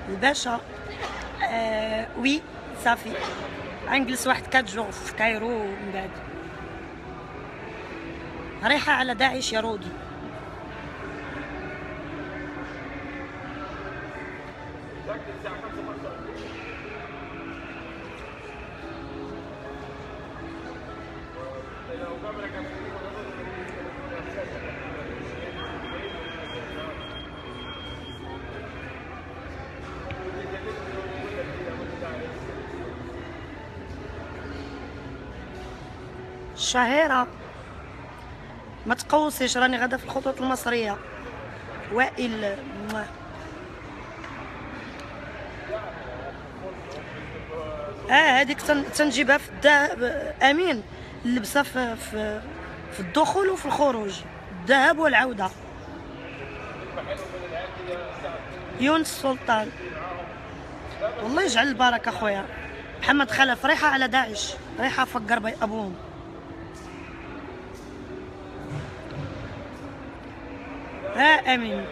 الباشا وي صافي غنجلس واحد 4 جوغ في كايرو ومن بعد رايحة على داعش يا رودي. شهيرة ما تقوصيش، راني غادا في الخطوط المصرية. وائل هذيك تنجيبها في الذهب. امين اللبسه في الدخول وفي الخروج، الذهب والعودة. يونس سلطان والله يجعل البركة خويا. محمد خلف رايحة على داعش، رايحة افقر ابوهم. امين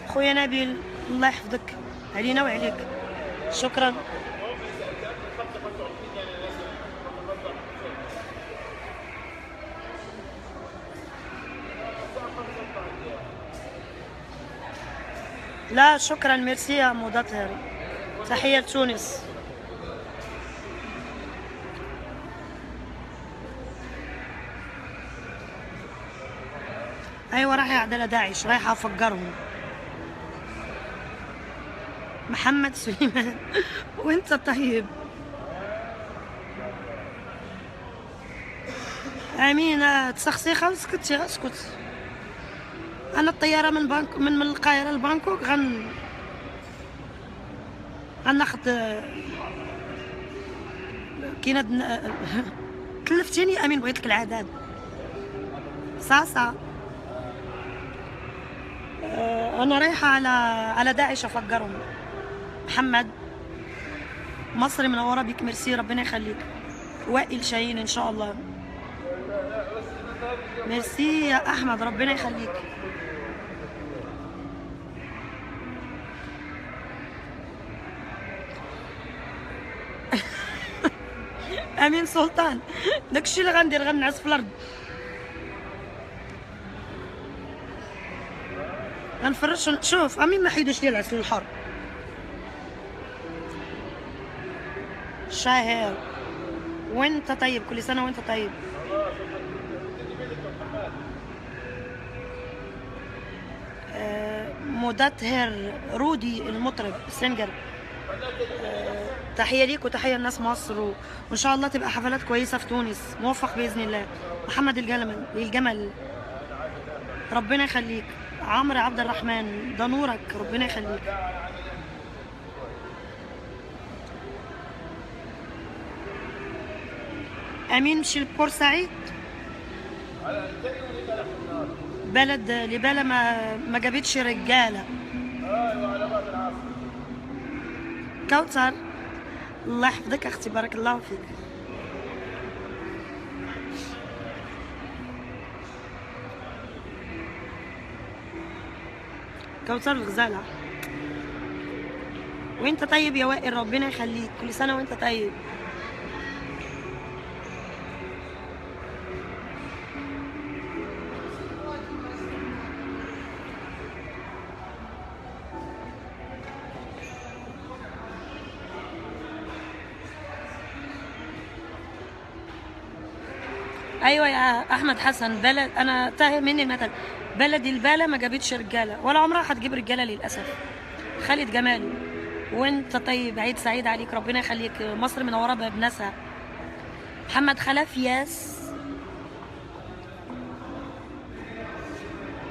خويا نبيل الله يحفظك علينا وعليك، شكرا. لا شكرا ميرسي يا مدطر، تحية لتونس. ايوه رايحة على داعش، رايحة افقرهم. محمد سليمان وانت طيب. امين تسخسيخه وسكتي اسكت. انا الطياره من القاهره لبانكوك غناخد كاينه كلفتيني. امين بغيت لك العذاب صاصا. انا رايحه على داعش افقرهم. محمد مصري منوره بك، ميرسي ربنا يخليك. وائل شاهين ان شاء الله، ميرسي يا احمد ربنا يخليك. امين سلطان داكشي اللي غندير، غنعس في الارض، غنفرش. شوف امين ما حيدوش لي العسل الحر. شاهر وانت طيب، كل سنه وانت طيب. مدطهر رودي المطرب السنجر، تحيه ليك وتحيه لناس مصر، وان شاء الله تبقى حفلات كويسه في تونس، موفق باذن الله. محمد الجمل ربنا يخليك. عمرو عبد الرحمن ده نورك ربنا يخليك. امين مشي لبورسعيد، بلد لبالة ما جابتش رجاله. كوثر الله يحفظك اختي، بارك الله فيك. كوثر الغزاله وانت طيب يا وائل ربنا يخليك، كل سنه وانت طيب. ايوه يا احمد حسن، بلد انا تاهي مني المثل، بلد البالة ما جابتش رجاله ولا عمرها هتجيب رجاله للاسف. خالد جمال، وانت طيب، عيد سعيد عليك، ربنا يخليك، مصر منوره بناسها. محمد خلف ياس.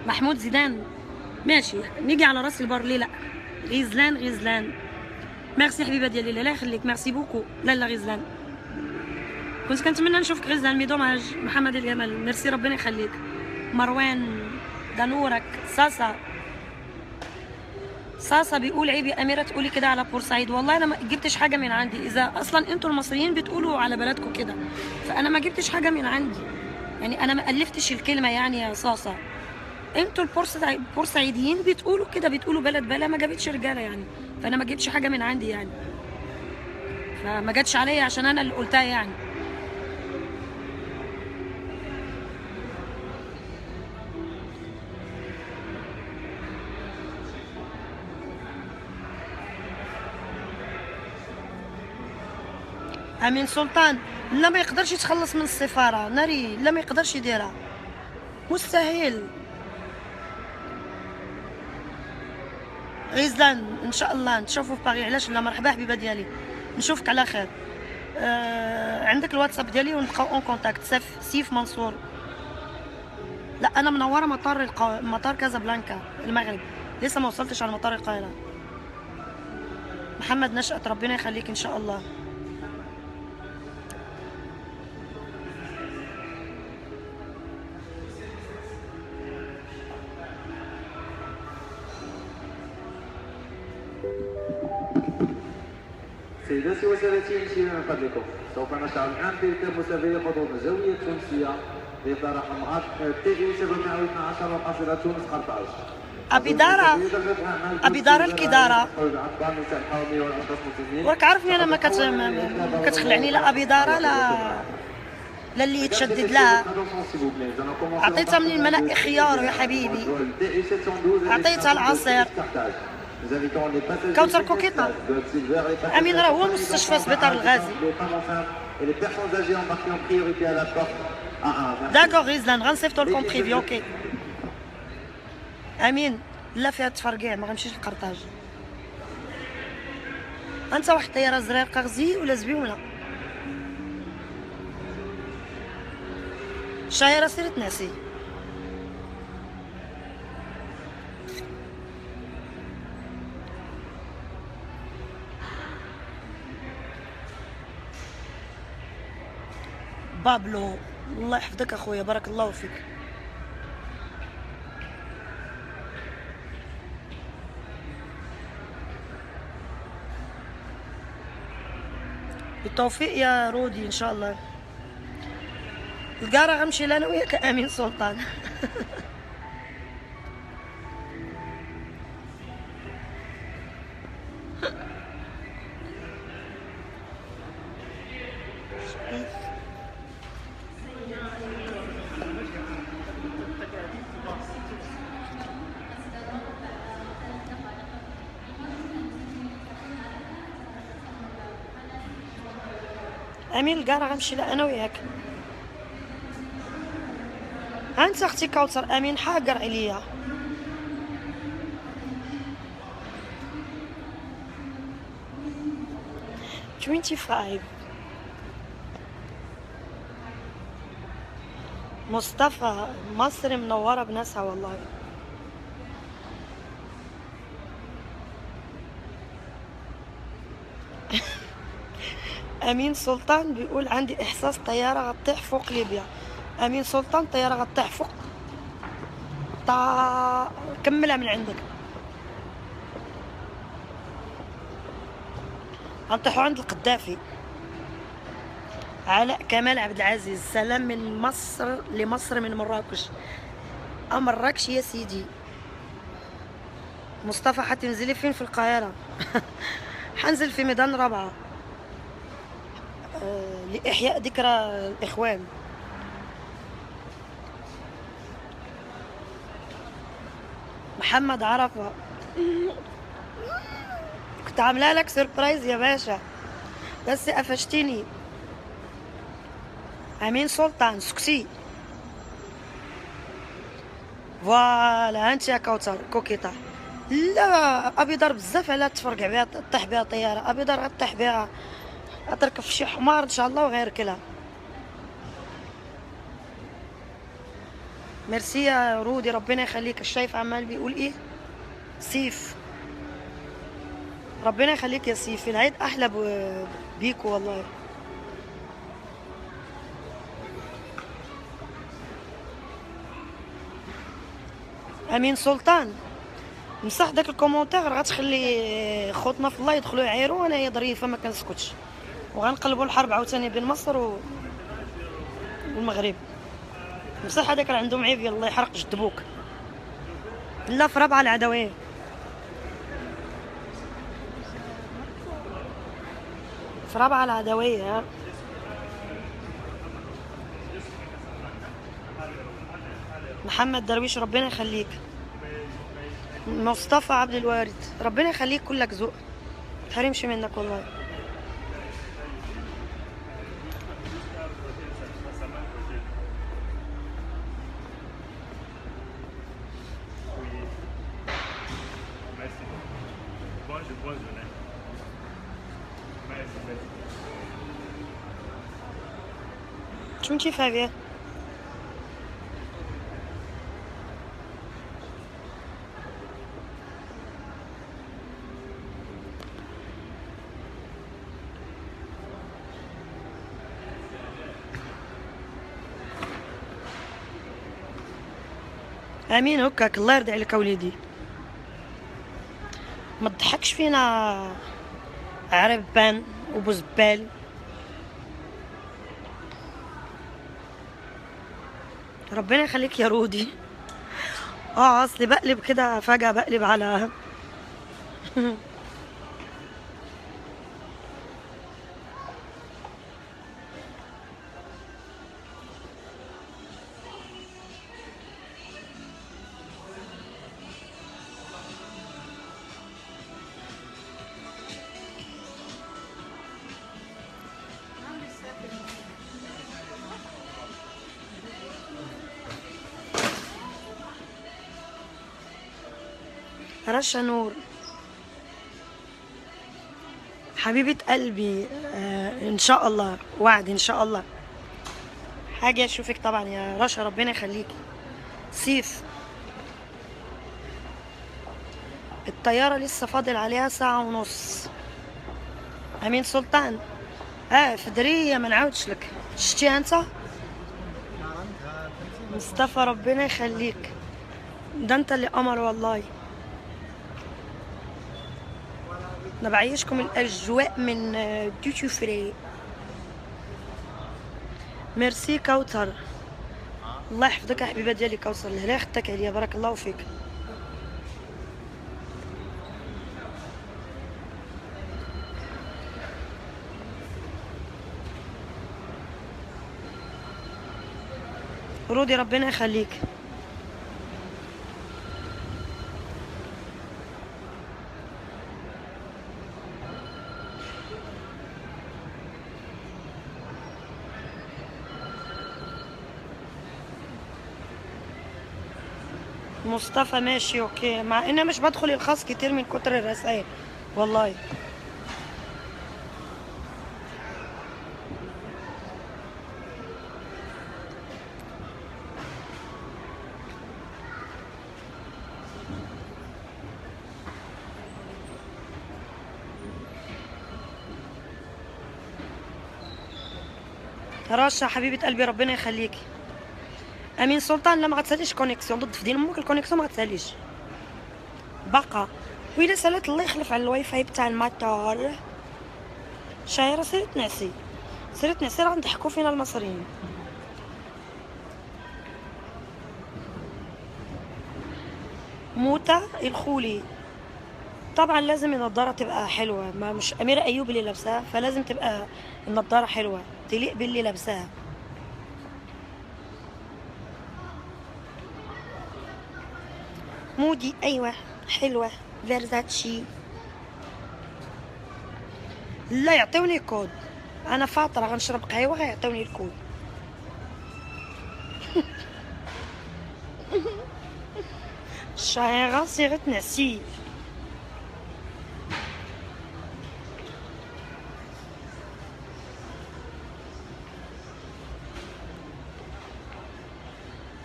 محمود زيدان، ماشي نيجي على راس البر ليه لا. غزلان غزلان، ميرسي حبيبه ديالي، الله يخليك، ميرسي بوكو. لا لا غزلان، كنت كنتمنى نشوفك غزلان مي دوماج. محمد الجمال، ميرسي ربنا يخليك. مروان، ده نورك. صاصة بيقول عيب يا أميرة تقولي كده على بورسعيد. والله أنا ما جبتش حاجة من عندي، إذا أصلا أنتوا المصريين بتقولوا على بلدكم كده، فأنا ما جبتش حاجة من عندي، يعني أنا ما ألفتش الكلمة يعني يا صاصة. أنتوا البورسعيديين بتقولوا كده، بتقولوا بلد بلا ما جابتش رجالة يعني، فأنا ما جبتش حاجة من عندي يعني، فما جاتش عليا عشان أنا اللي قلتها يعني. امين سلطان، لا ما يقدرش يتخلص من السفاره ناري، لا ما يقدرش يديرها، مستحيل. غيزلان ان شاء الله نشوفوا في باغي، علاش لا، مرحبا حبيبه ديالي، نشوفك على خير. عندك الواتساب ديالي ونبقاو اون كونتاكت. سيف منصور، لا انا منوره مطار كازابلانكا المغرب، لسه ما وصلتش على مطار القاهره. محمد نشأت، ربنا يخليك ان شاء الله. سيداتي وسادتي مشينا من فضلكم، سوف نشعل الان تلك المسافيه خطوط الجويه التونسيه بإطار رقم تي جي 712 وقاصرة تونس 15. ابي دارة الكدارة، وراك عارفني انا ما كتخلعني لا ابي دارة لا اللي يتشدد لها. عطيتها من الماء خيار يا حبيبي، عطيتها العصير. كوثر كوكيطة، امين راه هو مستشفى سبيطار الغازي. داكوغ غيزلان، غنصيفطو لكم بريفي. اوكي امين، لا فيها تفرقيع، ما غنمشيش للقرطاج. انت واحد الطياره زريقه غزي ولا زبيونه؟ شايره سيرة ناسي. بابلو، الله يحفظك اخويا، بارك الله فيك. بالتوفيق يا رودي ان شاء الله. القارة غنمشي انا وياك امين سلطان. امين القارة غنمشي انا وياك. انت اختي كوثر، امين حاقر عليا. مصطفى، مصر منورة بناسها والله. امين سلطان بيقول عندي احساس طيارة غتطيح فوق ليبيا. امين سلطان، طيارة غتطيح فوق كملها من عندك. غنطيحو عند القدافي. علاء كمال عبد العزيز، سلام من مصر لمصر من مراكش. مراكش يا سيدي. مصطفى، حتنزلي فين في القاهرة؟ حنزل في ميدان رابعة لإحياء ذكرى الإخوان. محمد عرفة، كنت عاملة لك سربرايز يا باشا بس قفشتني. امين سلطان سكسي. فوالا انت يا كوثر كوكيطه. لا ابيضر بزاف على تفرقع بها طيح بها طياره، ابيضر غطيح بها تركب في شي حمار ان شاء الله وغيركلها. ميرسي يا رودي ربنا يخليك. الشايف عمال بيقول ايه؟ سيف ربنا يخليك يا سيف، العيد احلى بيكو والله. امين سلطان مسح داك الكومونتير غتخلي خوتنا في الله يدخلوا يعايروا وانا ظريفه ما كنسكتش، وغنقلبوا الحرب عاوتاني بين مصر والمغرب. مسح هذاك اللي عنده معيب يلا يحرق جدبوك. لا في رابعه العدويه. في رابعه العدويه. محمد درويش ربنا يخليك. مصطفى عبد الوارد ربنا يخليك، كلك ذوق متحرمش منك والله. شو انتي فاهمة؟ امين هكاك الله يرضي عليك اوليدي. ما تضحكش فينا عربان وبوزبال. ربنا يخليك يا رودي. اصلي بقلب كده فجأة بقلب على رشا نور حبيبة قلبي. ان شاء الله وعد ان شاء الله حاجة اشوفك طبعا يا رشا ربنا يخليكي. سيف الطيارة لسه فاضل عليها ساعة ونص. امين سلطان فدرية ما نعاودش لك شتيها انت. مصطفى ربنا يخليك، ده انت اللي قمر والله. انا بعيشكم الاجواء من ديوتي فري. ميرسي كوثر الله يحفظك يا حبيبه ديالي كوثر، الهلا خدتك عليا بارك الله فيك. رودي ربنا يخليك. مصطفى ماشي اوكي، مع اني مش بدخل الخاص كتير من كتر الرسائل والله. رشا حبيبة قلبي ربنا يخليكي. امين سلطان لا ما غتساليش كونيكسيون ضد في دين امك، الكونيكسيون ما غتساليش بقى. وإلا سالت الله يخلف على الواي فاي بتاع المطار. شايره سيري تنعسي سيري تنعسي، راه نضحكوا فينا المصريين. موتة الخولي طبعا لازم النضاره تبقى حلوه، ما مش اميره ايوب اللي لابساها، فلازم تبقى النضاره حلوه تليق باللي لابساها. مودي ايوه حلوه فيرزاتشي. لا يعطيوني كود، انا فاطره غنشرب قهوه غيعطيوني الكود. الشاعرة صيغة نسيج.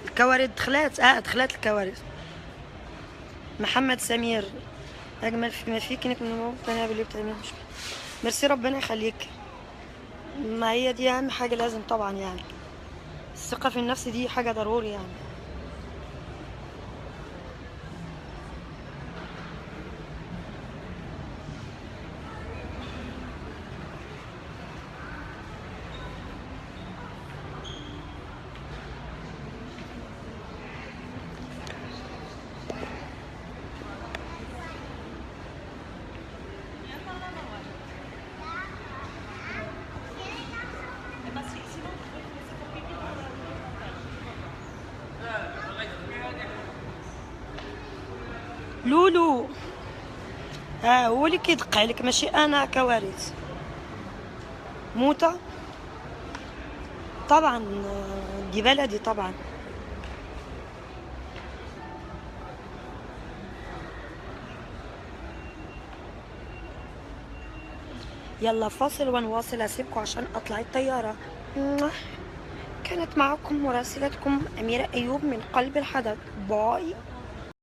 الكوارث دخلات، دخلات الكوارث. محمد سمير، اجمل ما فيك انك مقتنعه باللي بتعمله. ميرسي، ربنا يخليك. ما هي دي اهم حاجه لازم طبعا يعني، الثقه في النفس دي حاجه ضروري يعني. لولو، هو اللي كيدق عليك ماشي انا. كوارث موتة طبعا، دي بلدي طبعا. يلا فاصل ونواصل، اسيبكم عشان اطلع الطيارة. كانت معكم مراسلتكم أميرة أيوب من قلب الحدث. باي.